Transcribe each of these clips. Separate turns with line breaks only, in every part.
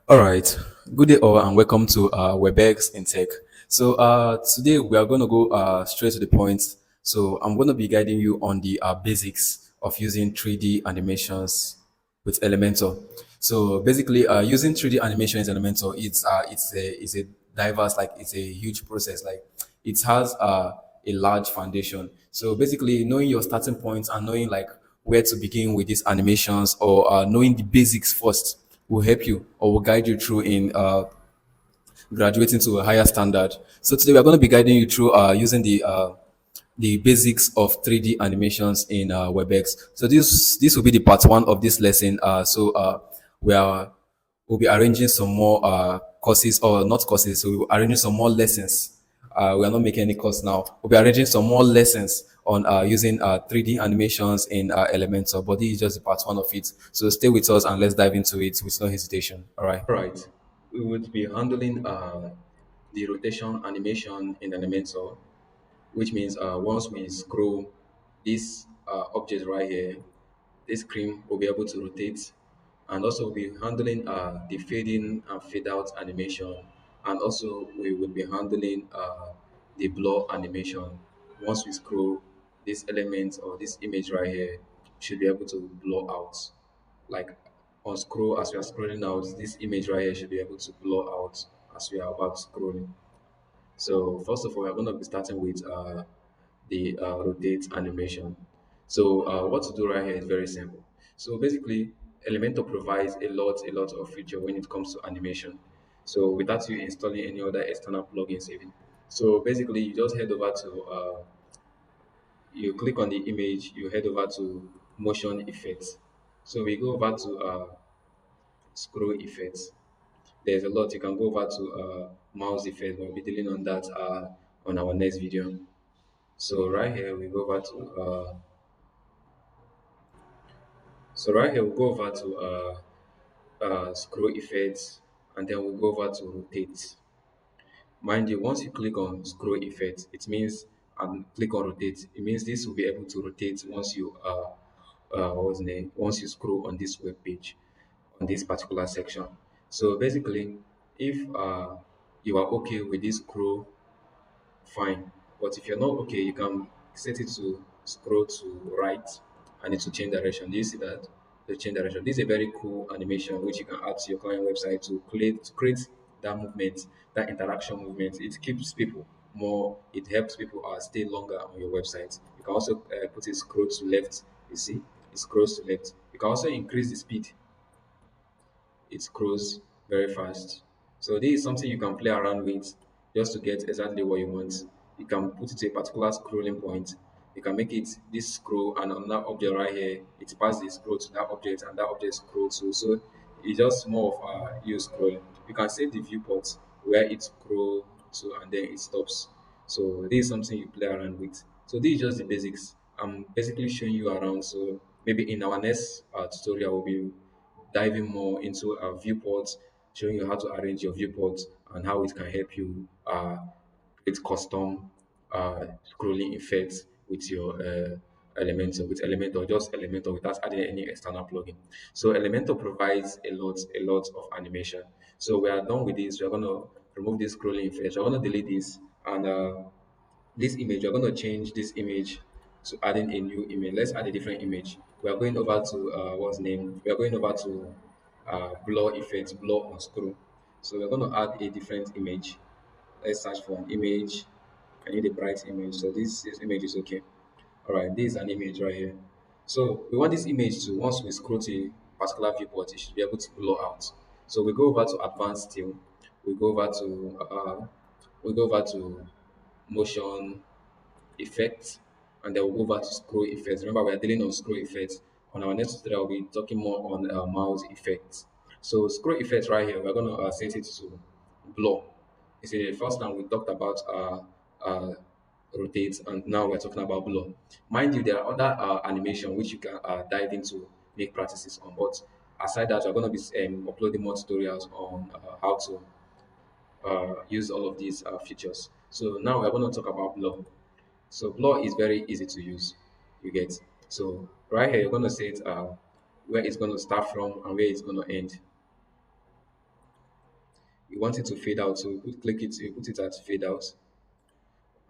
All right. Good day, all, and welcome to WebEx in Tech. So today we are going to go straight to the point. So I'm going to be guiding you on the basics of using 3D animations with Elementor. So basically, using 3D animations in Elementor, it's a diverse, like it's a huge process. Like it has a large foundation. So basically, knowing your starting points and knowing like where to begin with these animations or knowing the basics first will help you or will guide you through in graduating to a higher standard. So today we are going to be guiding you through using the basics of 3D animations in WebEx. So this will be the part one of this lesson. We are we'll be arranging some more courses or not courses. So we'll be arranging some more lessons. We are not making any course now. We'll be arranging some more lessons on using 3D animations in Elementor, but this is just the part one of it. So stay with us and let's dive into it with no hesitation. All right. All right. We would be handling the rotation animation in Elementor, which means once we scroll this object right here, this screen will be able to rotate, and also we'll be handling the fading and fade out animation, and also we will be handling the blur animation. Once we scroll, this element or this image right here should be able to blur out. Like on scroll, as we are scrolling out, this image right here should be able to blur out as we are about scrolling. So first of all, we're going to be starting with the rotate animation. So what to do right here is very simple. So basically, Elementor provides a lot of feature when it comes to animation. So without you installing any other external plugins even. So basically, you just head over to you click on the image, you head over to motion effects. So we go over to scroll effects. There's a lot you can go over to mouse effect. We'll be dealing on that on our next video. So right here we go over to right here we go over to scroll effects, and then we'll go over to rotate. Mind you, once you click on scroll effect, it means and click on rotate. It means this will be able to rotate once you what's the name? Once you scroll on this web page on this particular section. So basically, if you are okay with this scroll, fine. But if you're not okay, you can set it to scroll to right and it will change direction. Do you see that? The change direction. This is a very cool animation which you can add to your client website to create that movement, that interaction movement. It keeps people more, it helps people stay longer on your website. You can also put it scroll to left. You see, it scrolls to left. You can also increase the speed, it scrolls very fast. So this is something you can play around with just to get exactly what you want. You can put it to a particular scrolling point. You can make it this scroll and on that object right here, it passes the scroll to that object and that object scroll too. So it's just more of you scrolling. You can save the viewport where it scroll to and then it stops. So this is something you play around with. So this is just the basics. I'm basically showing you around. So maybe in our next tutorial, we'll be diving more into viewports, showing you how to arrange your viewports and how it can help you create custom scrolling effects with your Elementor, just Elementor without adding any external plugin. So Elementor provides a lot of animation. So we are done with this. We're going to remove this scrolling effect. We're going to delete this, and this image, we're going to change this image to adding a new image. Let's add a different image. We are going over to what's name, we are going over to blur effect, blur on scroll. So we're going to add a different image. Let's search for an image. I need a bright image, so this image is okay. All right, this is an image right here. So we want this image to, once we scroll to a particular viewport, it should be able to blur out. So we go over to advanced still. We go over to motion effects, and then we'll go over to scroll effects. Remember, we are dealing on scroll effects. On our next tutorial, we'll be talking more on mouse effects. So scroll effects right here, we're going to set it to blur. You see, the first time we talked about uh, rotate, and now we're talking about blur. Mind you, there are other animation which you can dive into, make practices on. But aside that, we're going to be uploading more tutorials on how to use all of these features. So now we're going to talk about blur. So blur is very easy to use. You get, so right here you're going to say it where it's going to start from and where it's going to end. You want it to fade out, so you click it, you put it at fade out,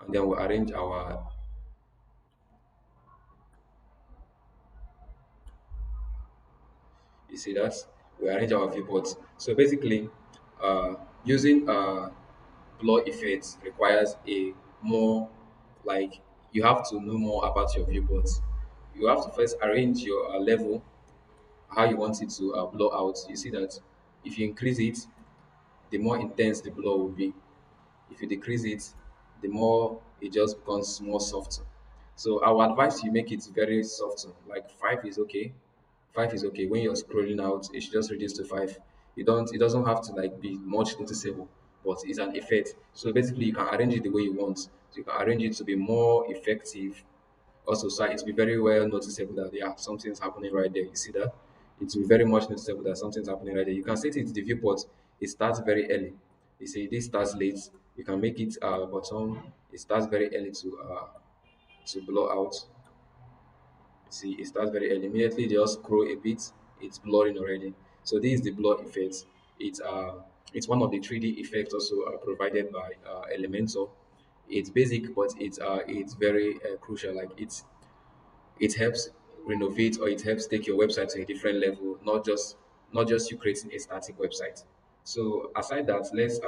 and then we arrange our, you see that, we arrange our viewports. So basically, uh, using blur effects requires a more, like, you have to know more about your viewports. You have to first arrange your level, how you want it to blow out. You see that if you increase it, the more intense the blow will be. If you decrease it, the more it just becomes more soft. So I would advise you make it very soft. Like 5 is okay. 5 is okay. When you're scrolling out, it should just reduce to 5. It doesn't have to like be much noticeable, but it's an effect. So basically you can arrange it the way you want. So you can arrange it to be more effective also. So it will be very well noticeable that yeah, something's happening right there. You see that? It will be very much noticeable that something's happening right there. You can set it the viewport. It starts very early. You see, this starts late. You can make it bottom. It starts very early to blow out. See, it starts very early. Immediately, just scroll a bit, it's blurring already. So this is the blur effect. It's one of the 3D effects also provided by Elementor. It's basic, but it's very crucial. Like it helps renovate, or it helps take your website to a different level, not just you creating a static website. So aside that, let's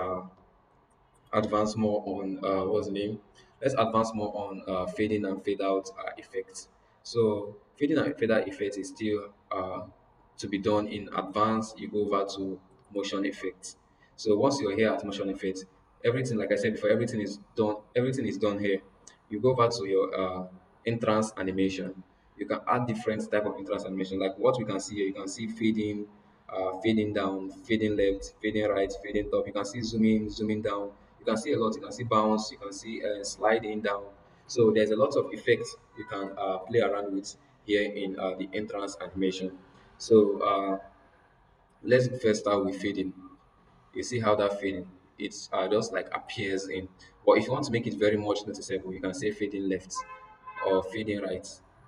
advance more on what's the name? Let's advance more on fading and fade out effects. So fading and fade out effect is still to be done in advance. You go over to motion effects. So once you're here at motion effects, everything, like I said before, everything is done. Everything is done here. You go over to your entrance animation. You can add different type of entrance animation. Like what we can see here, you can see fading, fading down, fading left, fading right, fading top. You can see zooming, zooming down. You can see a lot. You can see bounce. You can see sliding down. So there's a lot of effects you can play around with here in the entrance animation. So let's first start with fading. You see how that fading, it's just like appears in. But if you want to make it very much noticeable, you can say fading left or fading right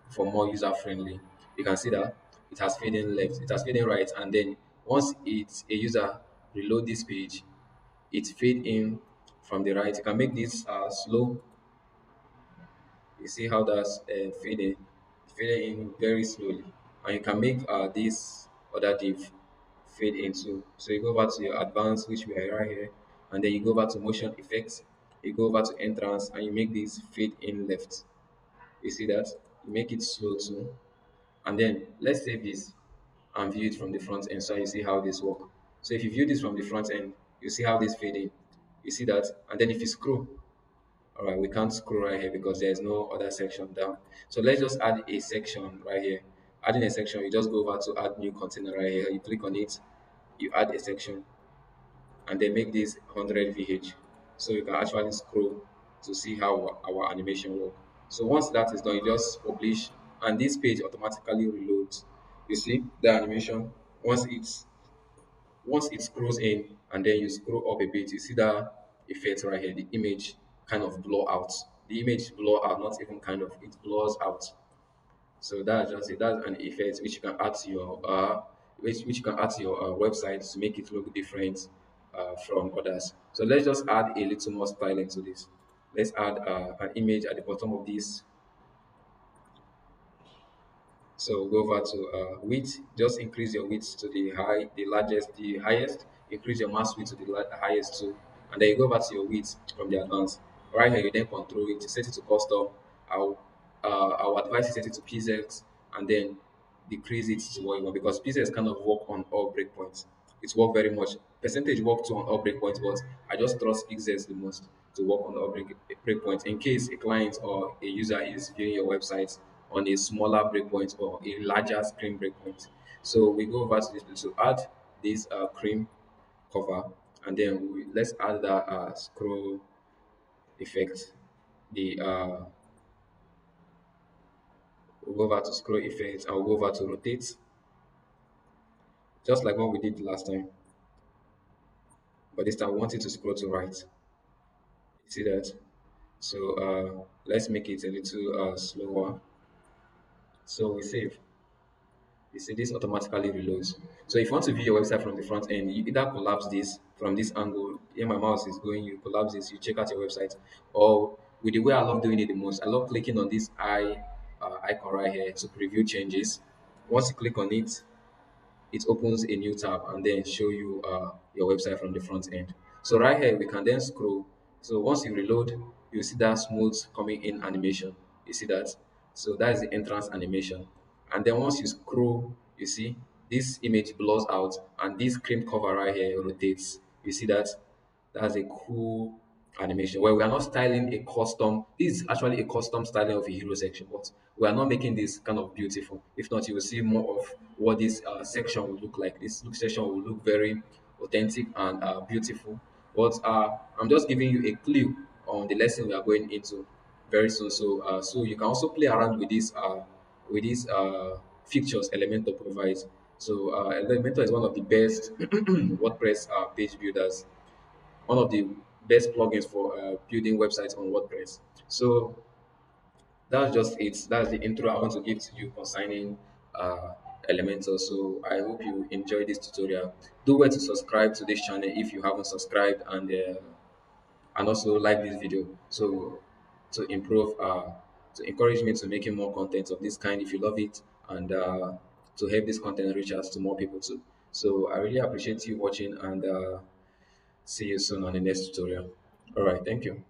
for more user friendly. You can see that it has fading left, it has fading right, and then once it's a user reload this page, it fade in from the right. You can make this slow. You see how that's fading in very slowly, and you can make this other div fade into. So you go over to your advanced, which we are right here, and then you go over to motion effects. You go over to entrance, and you make this fade in left. You see that? You make it slow too, and then let's save this and view it from the front end, so you see how this work. So if you view this from the front end, you see how this fade in. You see that, and then if you scroll, all right, we can't scroll right here because there's no other section down. So let's just add a section right here. Adding a section, you just go over to add new container right here. You click on it, you add a section, and then make this 100 VH. So you can actually scroll to see how our animation work. So once that is done, you just publish, and this page automatically reloads. You see the animation once it scrolls in, and then you scroll up a bit, you see that effect right here. The image kind of blur out. The image blur out, not even kind of, it blurs out. So that's just it. That's an effect which you can add to your which you can add to your website to make it look different from others. So let's just add a little more styling to this. Let's add an image at the bottom of this. So go over to width. Just increase your width to the largest, the highest. Increase your mass width to the highest too, and then you go back to your width from the advanced. Right here, you then control it. Set it to custom. I'll I'll advise you set it to PZX, and then decrease it to what you want, because PZX kind of work on all breakpoints. It's work very much. Percentage work too on all breakpoints, but I just trust PZX the most to work on all breakpoints. In case a client or a user is viewing your website on a smaller breakpoint or a larger screen breakpoint. So we go over to this to add this cream cover, and then let's add that scroll effect. The we'll go over to scroll effect, and we'll go over to rotate, just like what we did last time. But this time we want it to scroll to right. You see that? So let's make it a little slower. So we save. You see, this automatically reloads. So if you want to view your website from the front end, you either collapse this from this angle. Here my mouse is going, you collapse this, you check out your website. Or with the way I love doing it the most, I love clicking on this icon right here to preview changes. Once you click on it, it opens a new tab and then show you your website from the front end. So right here, we can then scroll. So once you reload, you see that smooth coming in animation. You see that? So that is the entrance animation. And then once you scroll, you see this image blurs out and this cream cover right here rotates. You see that? That's a cool animation where we are not styling a custom. This is actually a custom styling of a hero section, but we are not making this kind of beautiful. If not, you will see more of what this section will look like. This section will look very authentic and beautiful. But I'm just giving you a clue on the lesson we are going into very soon. So you can also play around with these features Elementor provides. So Elementor is one of the best WordPress page builders, one of the best plugins for building websites on WordPress. So that's just it. That's the intro I want to give to you concerning Elementor. So I hope you enjoy this tutorial. Do well to subscribe to this channel if you haven't subscribed, and also like this video. So to improve, to encourage me to making more content of this kind if you love it, and to help this content reach out to more people too. So I really appreciate you watching, and see you soon on the next tutorial. All right, thank you.